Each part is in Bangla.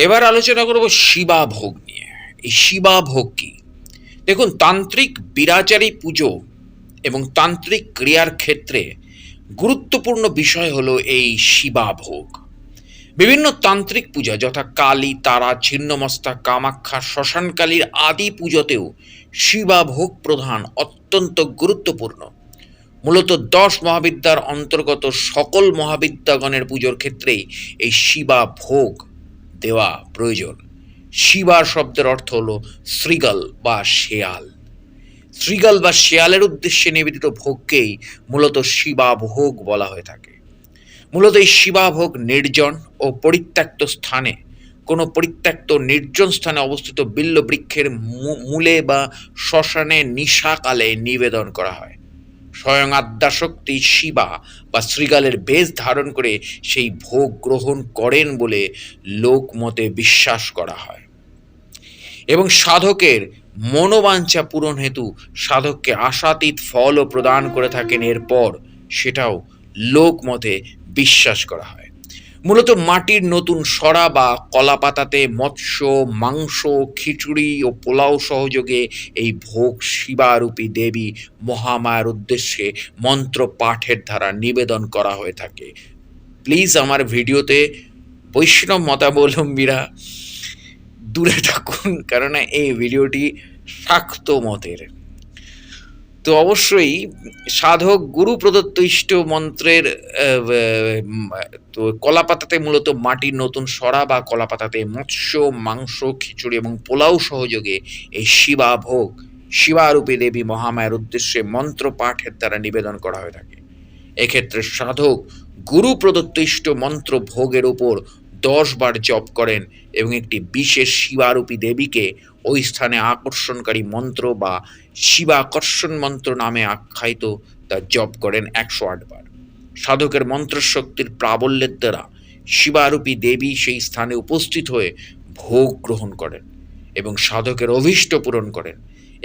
এবার আলোচনা করব শিবা ভোগ নিয়ে। এই শিবা ভোগ কি? দেখুন, তান্ত্রিক বিরাচারী পুজো এবং তান্ত্রিক ক্রিয়ার ক্ষেত্রে গুরুত্বপূর্ণ বিষয় হলো এই শিবা ভোগ। বিভিন্ন তান্ত্রিক পূজা যথা কালী, তারা, ছিন্নমস্তা, কামাখ্যা, শ্মশানকালীর আদি পুজোতেও শিবা ভোগ প্রধান অত্যন্ত গুরুত্বপূর্ণ। মূলত 10 মহাবিদ্যার অন্তর্গত সকল মহাবিদ্যাগণের পুজোর ক্ষেত্রেই এই শিবা ভোগ দেওয়া প্রয়োজন। শিবা শব্দের অর্থ হলো শ্রীগল বা শেয়াল। শ্রীগল বা শেয়ালের উদ্দেশ্যে নিবেদিত ভোগকেই মূলত শিবা ভোগ বলা হয়ে থাকে। মূলত এই শিবা ভোগ নির্জন ও পরিত্যক্ত স্থানে, কোনো পরিত্যক্ত নির্জন স্থানে অবস্থিত বিল্ব বৃক্ষের মূলে বা শ্মশানে নিশাকালে নিবেদন করা হয়। স্বয়ং আদ্যাশক্তি শিবা বা শ্রীগালের বেশ ধারণ করে সেই ভোগ গ্রহণ করেন বলে লোকমতে বিশ্বাস করা হয় এবং সাধকের মনোবাঞ্ছা পূরণ হেতু সাধককে আশাতীত ফলও প্রদান করে থাকেন। এরপর সেটাও লোকমতে বিশ্বাস করা হয়। মূলত মাটির নতুন সরা বা কলাপাতাতে মৎস্য, মাংস, খিচুড়ি ও পোলাও সহযোগে এই ভোগ শিবারূপী দেবী মহামায়ার উদ্দেশ্যে মন্ত্র পাঠের দ্বারা নিবেদন করা হয়ে থাকে। প্লিজ আমার ভিডিওতে বৈষ্ণব মতাবলম্বীরা দূরে থাকুন, কারণ এই ভিডিওটি শাক্ত মতের। তো অবশ্যই সাধক গুরু প্রদত্ত ইষ্ট মন্ত্রের তো কলাপাতাতে মূলত মাটির নতুন সরা বা কলাপাতাতে মৎস্য, মাংস, খিচুড়ি এবং পোলাও সহযোগে এই শিবা ভোগ শিবারূপী দেবী মহামায়ার উদ্দেশ্যে মন্ত্র পাঠের দ্বারা নিবেদন করা হয়ে থাকে। এক্ষেত্রে সাধক গুরু প্রদত্ত ইষ্ট মন্ত্র ভোগের উপর 10 বার জপ করেন এবং একটি বিশেষ শিবারূপী দেবীকে ওই স্থানে আকর্ষণকারী মন্ত্র বা শিবাকর্ষণ মন্ত্র নামে আখ্যায়িত তা জপ করেন 108 বার। সাধকের মন্ত্রশক্তির প্রাবল্যের দ্বারা শিবারূপী দেবী সেই স্থানে উপস্থিত হয়ে ভোগ গ্রহণ করেন এবং সাধকের অভীষ্ট পূরণ করেন।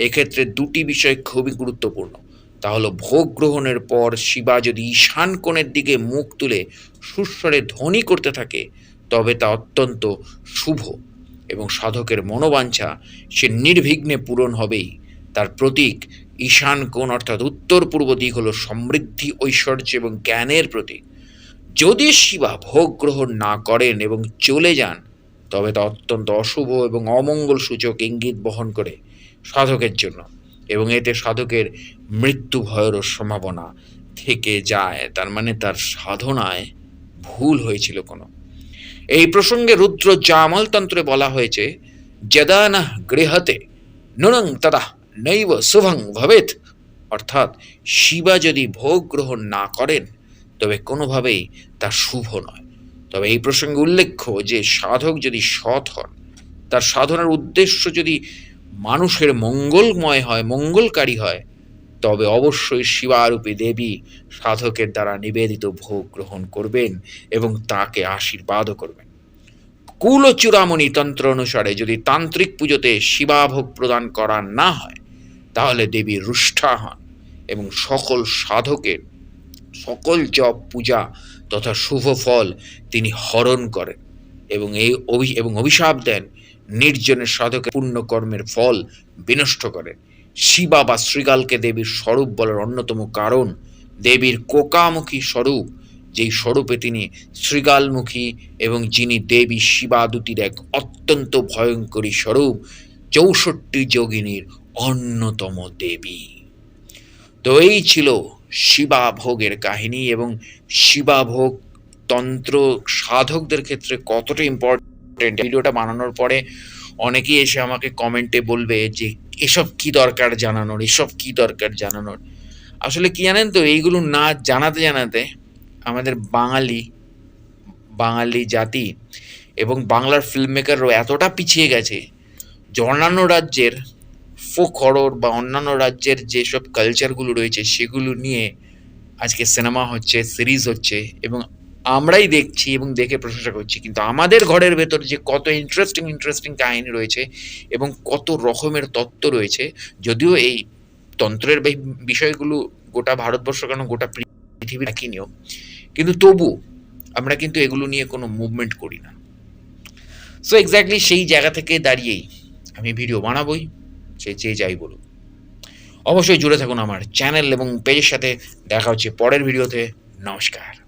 এক্ষেত্রে 2টি বিষয় খুবই গুরুত্বপূর্ণ। তা হলো, ভোগ গ্রহণের পর শিবা যদি ঈশান কোণের দিকে মুখ তুলে সুস্বরে ধ্বনি করতে থাকে তবে তা অত্যন্ত শুভ এবং সাধকের মনোবাঞ্ছা সে নির্বিঘ্নে পূরণ হবেই। তার প্রতীক ঈশান কোণ অর্থাৎ উত্তর পূর্ব দিক হলো সমৃদ্ধি, ঐশ্বর্য এবং জ্ঞানের প্রতীক। যদি শিবা ভোগ গ্রহণ না করেন এবং চলে যান তবে তা অত্যন্ত অশুভ এবং অমঙ্গল সূচক ইঙ্গিত বহন করে সাধকের জন্য এবং এতে সাধকের মৃত্যু ভয়েরও সম্ভাবনা থেকে যায়। তার মানে তার সাধনায় ভুল হয়েছিল কোনো। এই প্রসঙ্গে রুদ্র জামল তন্ত্রে বলা হয়েছে, যদা না গৃহতে নুনং তদা নৈব শুভং ভবেত, অর্থাৎ শিবা যদি ভোগ গ্রহণ না করেন তবে কোনোভাবেই তা শুভ নয়। তবে এই প্রসঙ্গে উল্লেখ্য যে সাধক যদি সৎ হন, তার সাধনার উদ্দেশ্য যদি মানুষের মঙ্গলময় হয়, মঙ্গলকারী হয়, তবে অবশ্যই শিবারূপী দেবী সাধকের দ্বারা নিবেদিত ভোগ গ্রহণ করবেন এবং তাকে আশীর্বাদও করবেন। কুল ও চূড়ামণি তন্ত্র অনুসারে যদি তান্ত্রিক পুজোতে শিবাভোগ প্রদান করা না হয় তাহলে দেবী রুষ্ঠা হন এবং সকল সাধকের সকল জপ, পূজা তথা শুভ ফল তিনি হরণ করেন এবং অভিশাপ দেন, নির্জনের সাধকের পুণ্যকর্মের ফল বিনষ্ট করেন। শিবা বা শ্রীগালকে দেবীর স্বরূপ বলার অন্যতম কারণ দেবীর কোকামুখী স্বরূপ, যেই স্বরূপে তিনি শ্রীগালমুখী এবং যিনি দেবী শিবা দুটির এক অত্যন্ত ভয়ঙ্করী স্বরূপ, 64 যোগিনীর অন্যতম দেবী। তো এই ছিল শিবা ভোগের কাহিনী এবং শিবা ভোগ তন্ত্র সাধকদের ক্ষেত্রে কতটা ইম্পর্টেন্ট। ভিডিওটা বানানোর পরে অনেকেই এসে আমাকে কমেন্টে বলবে যে এসব কি দরকার জানানোর, এসব কি দরকার জানানোর। আসলে কি জানেন তো, এইগুলো না জানাতে জানাতে আমাদের বাঙালি জাতি এবং বাংলার ফিল্ম মেকারও এতটা পিছিয়ে গেছে যে অন্যান্য রাজ্যের ফোক হরর বা অন্যান্য রাজ্যের যেসব কালচারগুলো রয়েছে সেগুলো নিয়ে আজকে সিনেমা হচ্ছে, সিরিজ হচ্ছে এবং আমরাই দেখছি এবং দেখে প্রশংসা করছি। কিন্তু আমাদের ঘরের ভেতর যে কত ইন্টারেস্টিং কাহিনী রয়েছে এবং কত রকমের তত্ত্ব রয়েছে, যদিও এই তন্ত্রের বিষয়গুলো গোটা ভারতবর্ষ কেন গোটা পৃথিবীর একই নিয়ম, কিন্তু তবু আমরা কিন্তু এগুলো নিয়ে কোনো মুভমেন্ট করি না। সো এক্স্যাক্টলি সেই জায়গা থেকে দাঁড়িয়েই আমি ভিডিও বানাবোই, সে যে যাই বলুক। অবশ্যই জুড়ে থাকুন আমার চ্যানেল এবং পেজের সাথে। দেখা হচ্ছে পরের ভিডিওতে। নমস্কার।